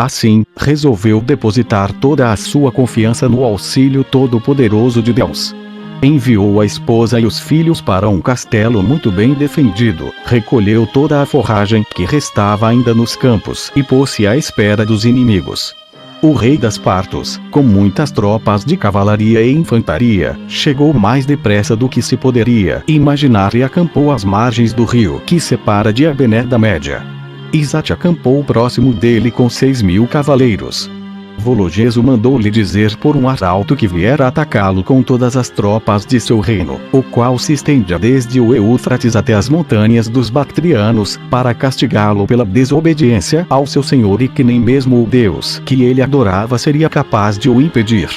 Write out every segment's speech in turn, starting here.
Assim, resolveu depositar toda a sua confiança no auxílio todo-poderoso de Deus. Enviou a esposa e os filhos para um castelo muito bem defendido, recolheu toda a forragem que restava ainda nos campos e pôs-se à espera dos inimigos. O rei das Partos, com muitas tropas de cavalaria e infantaria, chegou mais depressa do que se poderia imaginar e acampou às margens do rio que separa de Abené da Média. Isate acampou próximo dele com 6.000 cavaleiros. Vologeso mandou-lhe dizer por um arauto que viera atacá-lo com todas as tropas de seu reino, o qual se estendia desde o Eufrates até as montanhas dos Bactrianos, para castigá-lo pela desobediência ao seu senhor e que nem mesmo o Deus que ele adorava seria capaz de o impedir.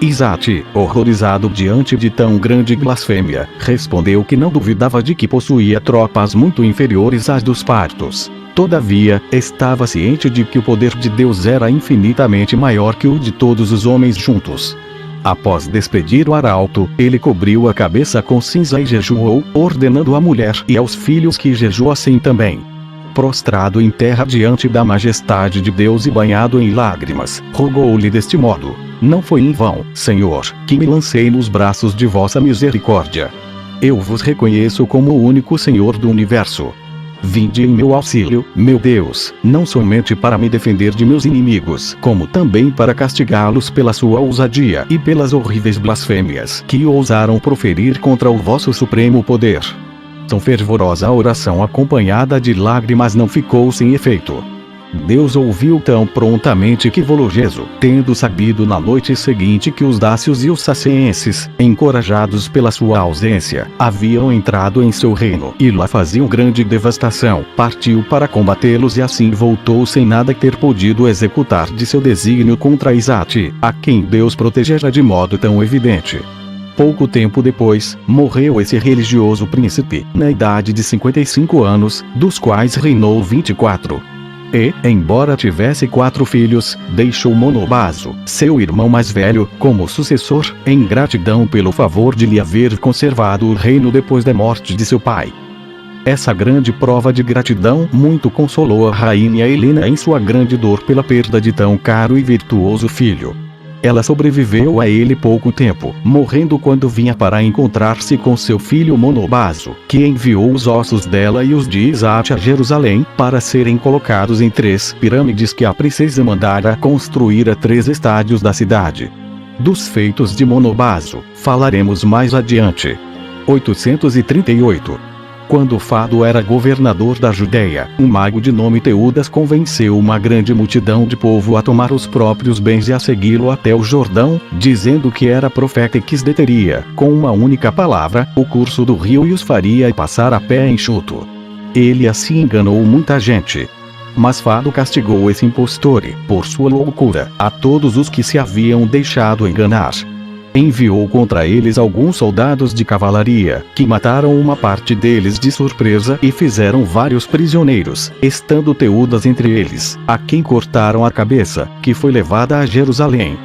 Isate, horrorizado diante de tão grande blasfêmia, respondeu que não duvidava de que possuía tropas muito inferiores às dos Partos. Todavia, estava ciente de que o poder de Deus era infinitamente maior que o de todos os homens juntos. Após despedir o arauto, ele cobriu a cabeça com cinza e jejuou, ordenando à mulher e aos filhos que jejuassem também. Prostrado em terra diante da majestade de Deus e banhado em lágrimas, rogou-lhe deste modo: não foi em vão, Senhor, que me lancei nos braços de vossa misericórdia. Eu vos reconheço como o único Senhor do universo. Vinde em meu auxílio, meu Deus, não somente para me defender de meus inimigos, como também para castigá-los pela sua ousadia e pelas horríveis blasfêmias que ousaram proferir contra o vosso supremo poder. Tão fervorosa oração acompanhada de lágrimas não ficou sem efeito. Deus ouviu tão prontamente que Vologeso, tendo sabido na noite seguinte que os dácios e os saceenses, encorajados pela sua ausência, haviam entrado em seu reino e lá faziam grande devastação, partiu para combatê-los e assim voltou sem nada ter podido executar de seu desígnio contra Isate, a quem Deus protegera de modo tão evidente. Pouco tempo depois, morreu esse religioso príncipe, na idade de 55 anos, dos quais reinou 24. E, embora tivesse 4 filhos, deixou Monobaso, seu irmão mais velho, como sucessor, em gratidão pelo favor de lhe haver conservado o reino depois da morte de seu pai. Essa grande prova de gratidão muito consolou a rainha Helena em sua grande dor pela perda de tão caro e virtuoso filho. Ela sobreviveu a ele pouco tempo, morrendo quando vinha para encontrar-se com seu filho Monobaso, que enviou os ossos dela e os de Isate a Jerusalém, para serem colocados em 3 pirâmides que a princesa mandara construir a 3 estádios da cidade. Dos feitos de Monobaso, falaremos mais adiante. 838. Quando Fado era governador da Judéia, um mago de nome Teudas convenceu uma grande multidão de povo a tomar os próprios bens e a segui-lo até o Jordão, dizendo que era profeta e que deteria, com uma única palavra, o curso do rio e os faria passar a pé enxuto. Ele assim enganou muita gente. Mas Fado castigou esse impostor e, por sua loucura, a todos os que se haviam deixado enganar. Enviou contra eles alguns soldados de cavalaria, que mataram uma parte deles de surpresa e fizeram vários prisioneiros, estando Teudas entre eles, a quem cortaram a cabeça, que foi levada a Jerusalém.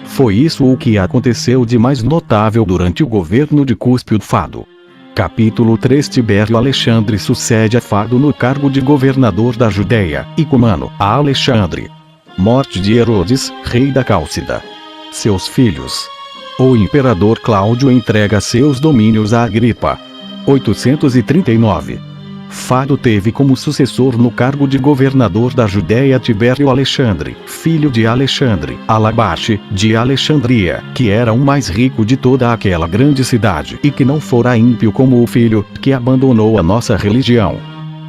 Foi isso o que aconteceu de mais notável durante o governo de Cúspio Fado. Capítulo 3. Tibério Alexandre sucede a Fado no cargo de governador da Judéia, e comano a Alexandre. Morte de Herodes, rei da Cálcida. Seus filhos. O imperador Cláudio entrega seus domínios a Agripa. 839. Fado teve como sucessor no cargo de governador da Judéia Tibério Alexandre, filho de Alexandre, Alabaste, de Alexandria, que era o mais rico de toda aquela grande cidade e que não fora ímpio como o filho, que abandonou a nossa religião.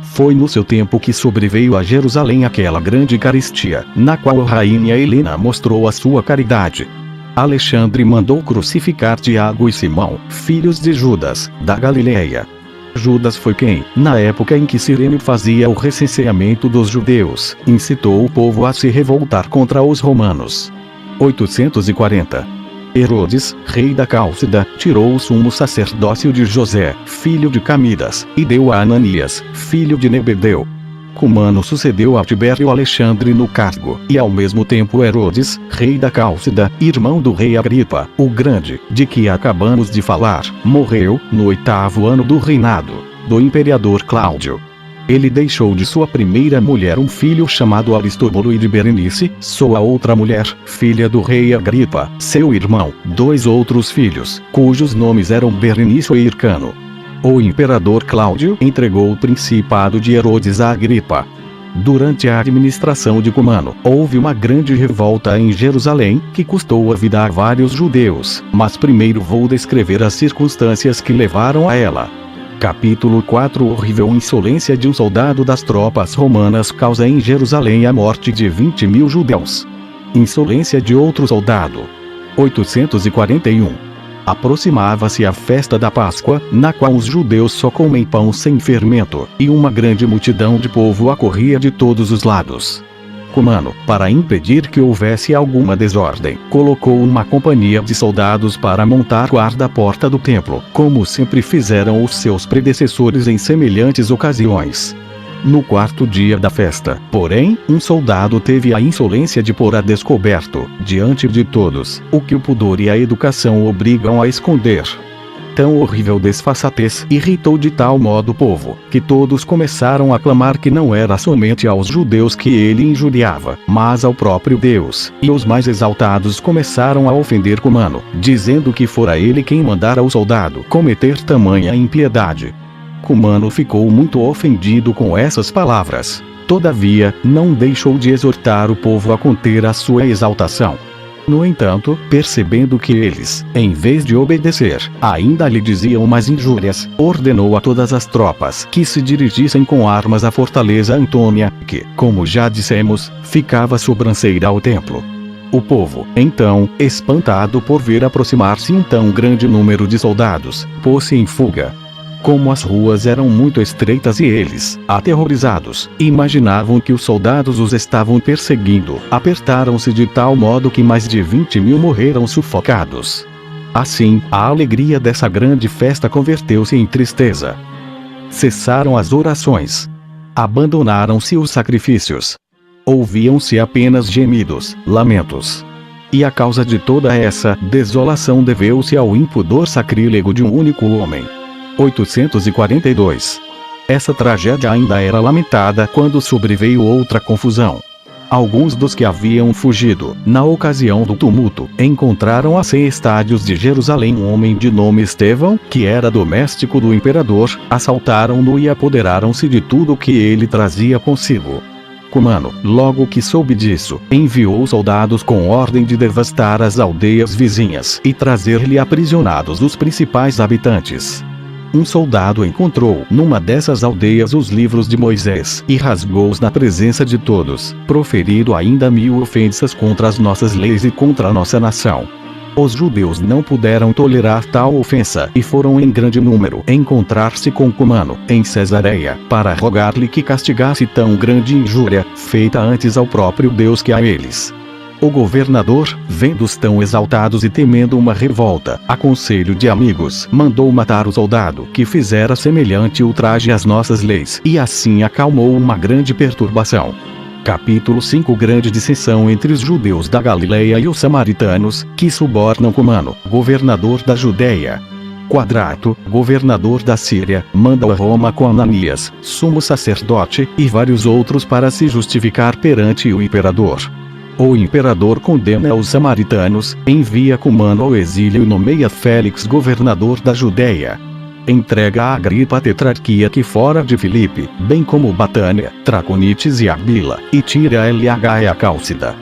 Foi no seu tempo que sobreveio a Jerusalém aquela grande carestia, na qual a rainha Helena mostrou a sua caridade. Alexandre mandou crucificar Tiago e Simão, filhos de Judas, da Galileia. Judas foi quem, na época em que Cirênio fazia o recenseamento dos judeus, incitou o povo a se revoltar contra os romanos. 840. Herodes, rei da Cálcida, tirou o sumo sacerdócio de José, filho de Camidas, e deu a Ananias, filho de Nebedeu. Cumano sucedeu a Tibério Alexandre no cargo, e ao mesmo tempo Herodes, rei da Cálcida, irmão do rei Agripa, o Grande, de que acabamos de falar, morreu, no 8º ano do reinado do imperador Cláudio. Ele deixou de sua primeira mulher um filho chamado Aristóbulo e de Berenice, sua outra mulher, filha do rei Agripa, seu irmão, 2 outros filhos, cujos nomes eram Berenice e Hircano. O imperador Cláudio entregou o principado de Herodes a Agripa. Durante a administração de Cumano, houve uma grande revolta em Jerusalém, que custou a vida a vários judeus, mas primeiro vou descrever as circunstâncias que levaram a ela. Capítulo 4. Horrível insolência de um soldado das tropas romanas causa em Jerusalém a morte de 20.000 judeus. Insolência de outro soldado. 841. Aproximava-se a festa da Páscoa, na qual os judeus só comem pão sem fermento, e uma grande multidão de povo acorria de todos os lados. Cumano, para impedir que houvesse alguma desordem, colocou uma companhia de soldados para montar guarda à porta do templo, como sempre fizeram os seus predecessores em semelhantes ocasiões. No 4º dia da festa, porém, um soldado teve a insolência de pôr a descoberto, diante de todos, o que o pudor e a educação obrigam a esconder. Tão horrível desfaçatez irritou de tal modo o povo, que todos começaram a clamar que não era somente aos judeus que ele injuriava, mas ao próprio Deus, e os mais exaltados começaram a ofender Cumano, dizendo que fora ele quem mandara o soldado cometer tamanha impiedade. Cumano ficou muito ofendido com essas palavras. Todavia, não deixou de exortar o povo a conter a sua exaltação. No entanto, percebendo que eles, em vez de obedecer, ainda lhe diziam mais injúrias, ordenou a todas as tropas que se dirigissem com armas à fortaleza Antônia, que, como já dissemos, ficava sobranceira ao templo. O povo, então, espantado por ver aproximar-se um tão grande número de soldados, pôs-se em fuga. Como as ruas eram muito estreitas e eles, aterrorizados, imaginavam que os soldados os estavam perseguindo, apertaram-se de tal modo que mais de 20.000 morreram sufocados. Assim, a alegria dessa grande festa converteu-se em tristeza. Cessaram as orações. Abandonaram-se os sacrifícios. Ouviam-se apenas gemidos, lamentos. E a causa de toda essa desolação deveu-se ao impudor sacrílego de um único homem. 842. Essa tragédia ainda era lamentada quando sobreveio outra confusão. Alguns dos que haviam fugido, na ocasião do tumulto, encontraram a 100 estádios de Jerusalém um homem de nome Estevão, que era doméstico do imperador, assaltaram-no e apoderaram-se de tudo o que ele trazia consigo. Cumano, logo que soube disso, enviou soldados com ordem de devastar as aldeias vizinhas e trazer-lhe aprisionados os principais habitantes. Um soldado encontrou numa dessas aldeias os livros de Moisés e rasgou-os na presença de todos, proferindo ainda 1000 ofensas contra as nossas leis e contra a nossa nação. Os judeus não puderam tolerar tal ofensa e foram em grande número encontrar-se com Cumano, em Cesareia, para rogar-lhe que castigasse tão grande injúria, feita antes ao próprio Deus que a eles. O governador, vendo-os tão exaltados e temendo uma revolta, a conselho de amigos, mandou matar o soldado que fizera semelhante ultraje às nossas leis, e assim acalmou uma grande perturbação. Capítulo 5. Grande dissensão entre os judeus da Galileia e os samaritanos, que subornam Cumano, governador da Judeia. Quadrato, governador da Síria, manda a Roma com Ananias, sumo sacerdote, e vários outros para se justificar perante o imperador. O imperador condena os samaritanos, envia Cumano ao exílio e nomeia Félix governador da Judeia. Entrega a Agripa a tetrarquia que fora de Filipe, bem como Batânia, Traconites e Arbila, e tira LH e a Cálcida.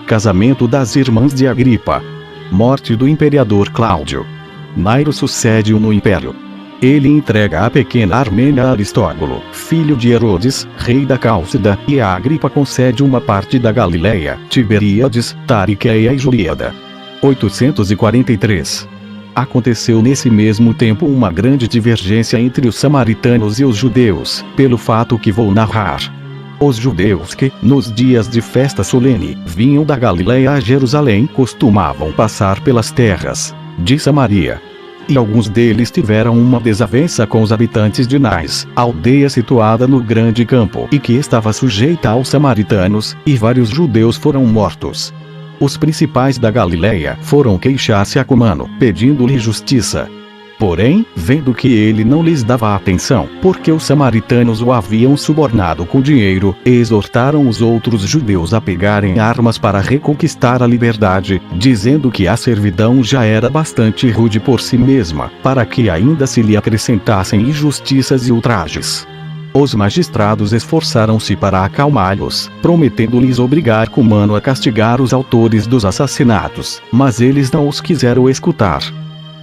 Casamento das irmãs de Agripa. Morte do imperador Cláudio. Nairo sucede-o no império. Ele entrega a pequena Armênia a Aristóbulo, filho de Herodes, rei da Cálcida, e a Agripa concede uma parte da Galileia, Tiberíades, Tariqueia e Juliada. 843. Aconteceu nesse mesmo tempo uma grande divergência entre os samaritanos e os judeus, pelo fato que vou narrar. Os judeus que, nos dias de festa solene, vinham da Galileia a Jerusalém costumavam passar pelas terras de Samaria. E alguns deles tiveram uma desavença com os habitantes de Nais, aldeia situada no grande campo e que estava sujeita aos samaritanos, e vários judeus foram mortos. Os principais da Galileia foram queixar-se a Cumano, pedindo-lhe justiça. Porém, vendo que ele não lhes dava atenção, porque os samaritanos o haviam subornado com dinheiro, exortaram os outros judeus a pegarem armas para reconquistar a liberdade, dizendo que a servidão já era bastante rude por si mesma, para que ainda se lhe acrescentassem injustiças e ultrajes. Os magistrados esforçaram-se para acalmá-los, prometendo-lhes obrigar Cumano a castigar os autores dos assassinatos, mas eles não os quiseram escutar.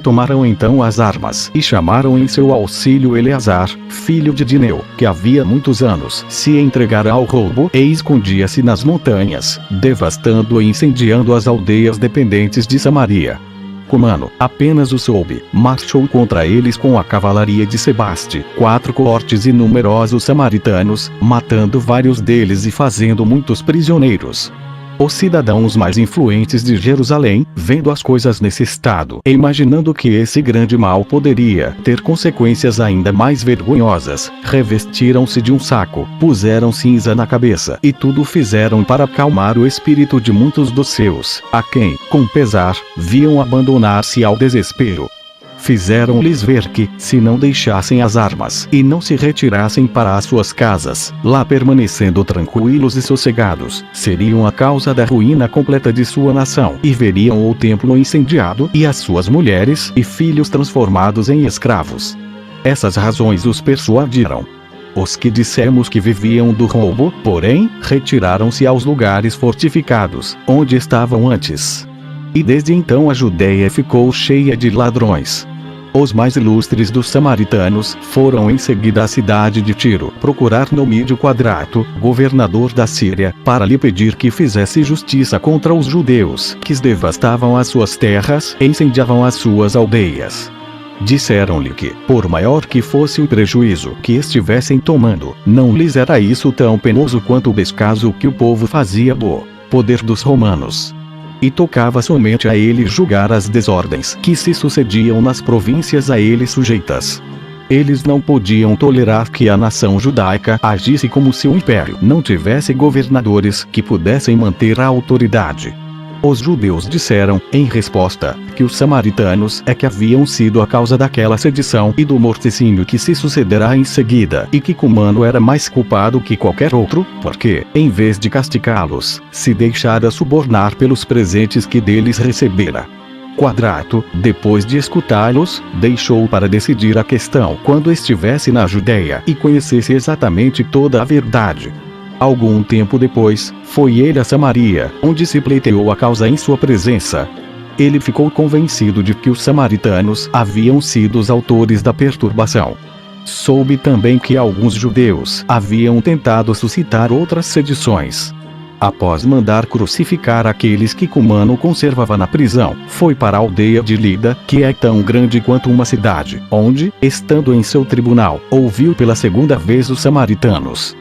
Tomaram então as armas e chamaram em seu auxílio Eleazar, filho de Dineu, que havia muitos anos se entregara ao roubo e escondia-se nas montanhas, devastando e incendiando as aldeias dependentes de Samaria. Cumano apenas o soube, marchou contra eles com a cavalaria de Sebaste, 4 coortes e numerosos samaritanos, matando vários deles e fazendo muitos prisioneiros. Os cidadãos mais influentes de Jerusalém, vendo as coisas nesse estado, e imaginando que esse grande mal poderia ter consequências ainda mais vergonhosas, revestiram-se de um saco, puseram cinza na cabeça e tudo fizeram para acalmar o espírito de muitos dos seus, a quem, com pesar, viam abandonar-se ao desespero. Fizeram-lhes ver que, se não deixassem as armas e não se retirassem para as suas casas, lá permanecendo tranquilos e sossegados, seriam a causa da ruína completa de sua nação e veriam o templo incendiado e as suas mulheres e filhos transformados em escravos. Essas razões os persuadiram. Os que dissemos que viviam do roubo, porém, retiraram-se aos lugares fortificados, onde estavam antes. E desde então a Judéia ficou cheia de ladrões. Os mais ilustres dos samaritanos foram em seguida à cidade de Tiro procurar Nomídio Quadrato, governador da Síria, para lhe pedir que fizesse justiça contra os judeus que devastavam as suas terras e incendiavam as suas aldeias. Disseram-lhe que, por maior que fosse o prejuízo que estivessem tomando, não lhes era isso tão penoso quanto o descaso que o povo fazia do poder dos romanos. E tocava somente a ele julgar as desordens que se sucediam nas províncias a ele sujeitas. Eles não podiam tolerar que a nação judaica agisse como se o império não tivesse governadores que pudessem manter a autoridade. Os judeus disseram, em resposta, que os samaritanos é que haviam sido a causa daquela sedição e do morticínio que se sucederá em seguida, e que Cumano era mais culpado que qualquer outro, porque, em vez de castigá-los, se deixara subornar pelos presentes que deles recebera. Quadrato, depois de escutá-los, deixou para decidir a questão quando estivesse na Judéia e conhecesse exatamente toda a verdade. Algum tempo depois, foi ele a Samaria, onde se pleiteou a causa em sua presença. Ele ficou convencido de que os samaritanos haviam sido os autores da perturbação. Soube também que alguns judeus haviam tentado suscitar outras sedições. Após mandar crucificar aqueles que Cumano conservava na prisão, foi para a aldeia de Lida, que é tão grande quanto uma cidade, onde, estando em seu tribunal, ouviu pela segunda vez os samaritanos.